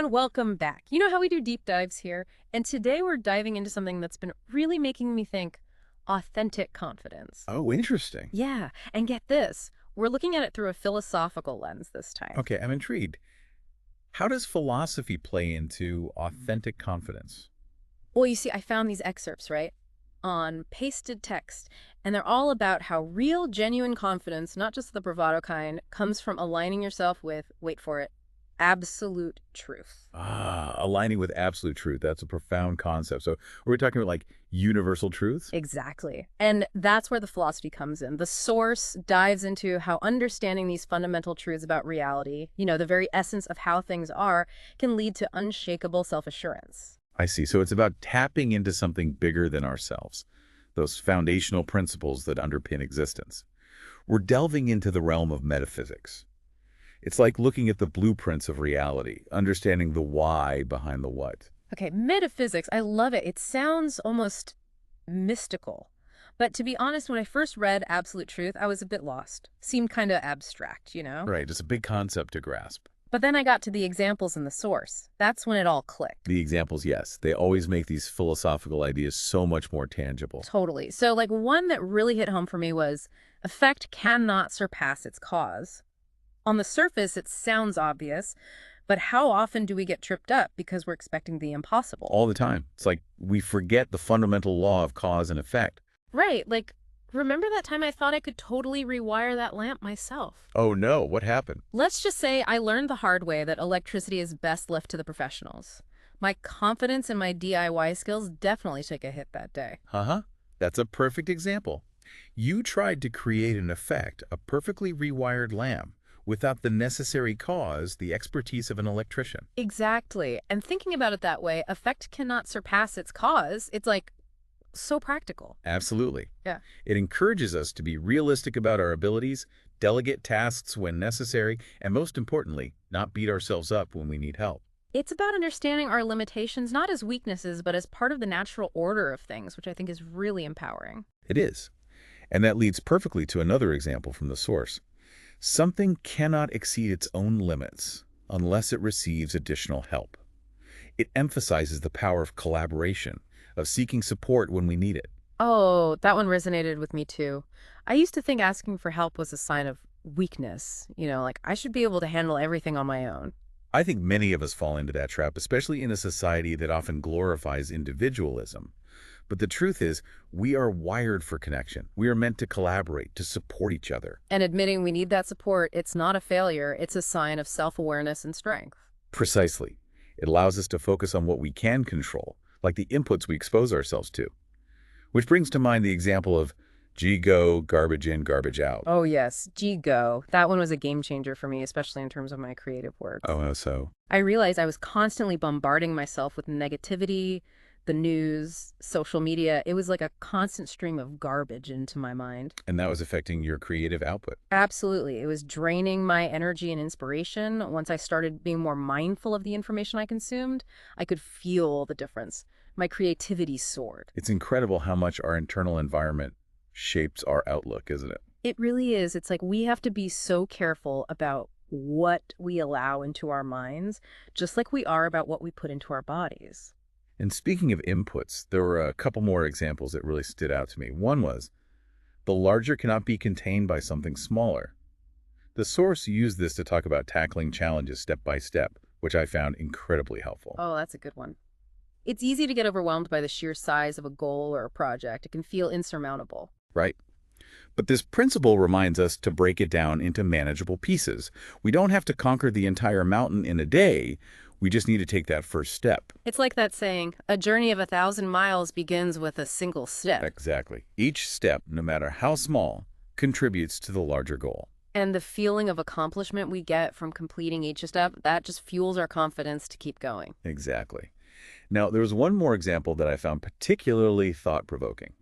everyone, welcome back. You know how we do deep dives here? And today we're diving into something that's been really making me think: authentic confidence. Oh, interesting. Yeah, and get this, we're looking at it through a philosophical lens this time. Okay, I'm intrigued. How does philosophy play into authentic confidence? Well, you see, I found these excerpts, right, on pasted text, and they're all about how real, genuine confidence, not just the bravado kind, comes from aligning yourself with, wait for it, absolute truth. Aligning with absolute truth. That's a profound concept. So, are we talking about like universal truths? Exactly. And that's where the philosophy comes in. The source dives into how understanding these fundamental truths about reality, the very essence of how things are, can lead to unshakable self-assurance. I see. So, it's about tapping into something bigger than ourselves, those foundational principles that underpin existence. We're delving into the realm of metaphysics. It's like looking at the blueprints of reality, understanding the why behind the what. Okay, metaphysics, I love it. It sounds almost mystical. But to be honest, when I first read Absolute Truth, I was a bit lost. Seemed kind of abstract. Right, it's a big concept to grasp. But then I got to the examples in the source. That's when it all clicked. The examples, yes, they always make these philosophical ideas so much more tangible. Totally. So, like, one that really hit home for me was effect cannot surpass its cause. On the surface, it sounds obvious, but how often do we get tripped up because we're expecting the impossible? All the time. It's like we forget the fundamental law of cause and effect. Right. Like, remember that time I thought I could totally rewire that lamp myself? Oh no, what happened? Let's just say I learned the hard way that electricity is best left to the professionals. My confidence in my DIY skills definitely took a hit that day. Uh-huh. That's a perfect example. You tried to create an effect, a perfectly rewired lamp, without the necessary cause, the expertise of an electrician. Exactly. And thinking about it that way, effect cannot surpass its cause. It's like so practical. Absolutely. Yeah. It encourages us to be realistic about our abilities, delegate tasks when necessary, and most importantly, not beat ourselves up when we need help. It's about understanding our limitations not as weaknesses, but as part of the natural order of things, which I think is really empowering. It is. And that leads perfectly to another example from the source. Something cannot exceed its own limits unless it receives additional help. It emphasizes the power of collaboration, of seeking support when we need it. Oh, that one resonated with me too. I used to think asking for help was a sign of weakness, like I should be able to handle everything on my own. I think many of us fall into that trap, especially in a society that often glorifies individualism. But the truth is, we are wired for connection. We are meant to collaborate, to support each other. And admitting we need that support, it's not a failure, it's a sign of self-awareness and strength. Precisely. It allows us to focus on what we can control, like the inputs we expose ourselves to. Which brings to mind the example of go, garbage in, garbage out. Oh yes, Go. That one was a game changer for me, especially in terms of my creative work. Oh, so? I realized I was constantly bombarding myself with negativity, the news, social media. It was like a constant stream of garbage into my mind. And that was affecting your creative output. Absolutely. It was draining my energy and inspiration. Once I started being more mindful of the information I consumed, I could feel the difference. My creativity soared. It's incredible how much our internal environment shapes our outlook, isn't it? It really is. It's like we have to be so careful about what we allow into our minds, just like we are about what we put into our bodies. And speaking of inputs, there were a couple more examples that really stood out to me. One was, the larger cannot be contained by something smaller. The source used this to talk about tackling challenges step by step, which I found incredibly helpful. Oh, that's a good one. It's easy to get overwhelmed by the sheer size of a goal or a project. It can feel insurmountable. Right? But this principle reminds us to break it down into manageable pieces. We don't have to conquer the entire mountain in a day. We just need to take that first step. It's like that saying, a journey of 1,000 miles begins with a single step. Exactly. Each step, no matter how small, contributes to the larger goal. And the feeling of accomplishment we get from completing each step, that just fuels our confidence to keep going. Exactly. Now, there was one more example that I found particularly thought-provoking.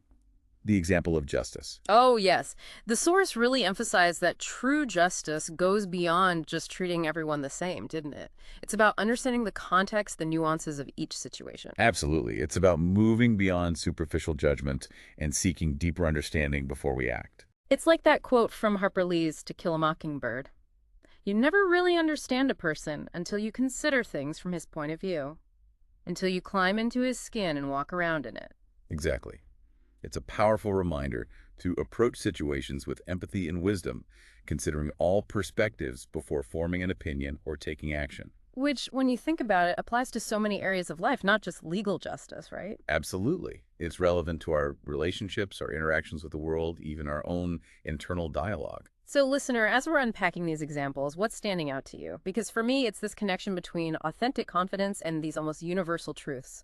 The example of justice. Oh, yes. The source really emphasized that true justice goes beyond just treating everyone the same, didn't it? It's about understanding the context, the nuances of each situation. Absolutely. It's about moving beyond superficial judgment and seeking deeper understanding before we act. It's like that quote from Harper Lee's To Kill a Mockingbird. You never really understand a person until you consider things from his point of view, until you climb into his skin and walk around in it. Exactly. It's a powerful reminder to approach situations with empathy and wisdom, considering all perspectives before forming an opinion or taking action. Which, when you think about it, applies to so many areas of life, not just legal justice, right? Absolutely. It's relevant to our relationships, our interactions with the world, even our own internal dialogue. So, listener, as we're unpacking these examples, what's standing out to you? Because for me, it's this connection between authentic confidence and these almost universal truths.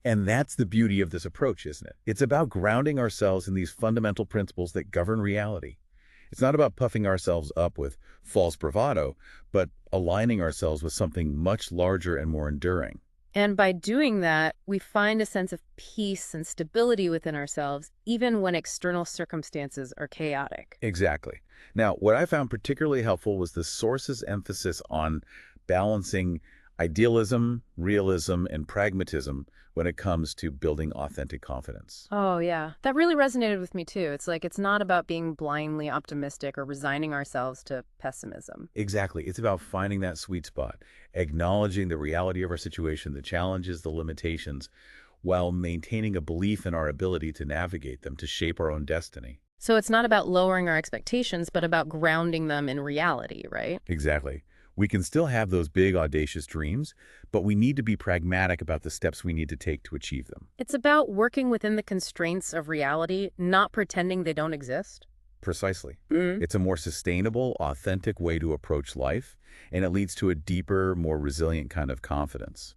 And that's the beauty of this approach, isn't it? It's about grounding ourselves in these fundamental principles that govern reality. It's not about puffing ourselves up with false bravado, but aligning ourselves with something much larger and more enduring. And by doing that, we find a sense of peace and stability within ourselves, even when external circumstances are chaotic. Exactly. Now, what I found particularly helpful was the source's emphasis on balancing idealism, realism, and pragmatism when it comes to building authentic confidence. Oh, yeah. That really resonated with me too. It's like it's not about being blindly optimistic or resigning ourselves to pessimism. Exactly. It's about finding that sweet spot, acknowledging the reality of our situation, the challenges, the limitations, while maintaining a belief in our ability to navigate them, to shape our own destiny. So it's not about lowering our expectations, but about grounding them in reality, right? Exactly. We can still have those big, audacious dreams, but we need to be pragmatic about the steps we need to take to achieve them. It's about working within the constraints of reality, not pretending they don't exist. Precisely. Mm. It's a more sustainable, authentic way to approach life, and it leads to a deeper, more resilient kind of confidence.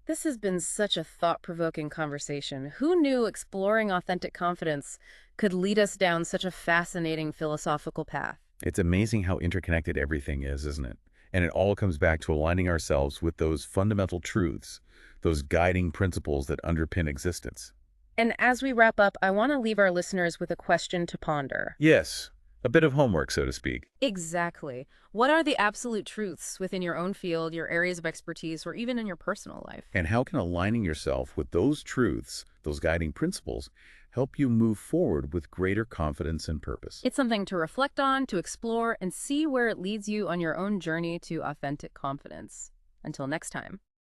This has been such a thought-provoking conversation. Who knew exploring authentic confidence could lead us down such a fascinating philosophical path? It's amazing how interconnected everything is, isn't it? And it all comes back to aligning ourselves with those fundamental truths, those guiding principles that underpin existence. And as we wrap up, I want to leave our listeners with a question to ponder. Yes, a bit of homework, so to speak. Exactly. What are the absolute truths within your own field, your areas of expertise, or even in your personal life? And how can aligning yourself with those truths, those guiding principles, help you move forward with greater confidence and purpose? It's something to reflect on, to explore, and see where it leads you on your own journey to authentic confidence. Until next time.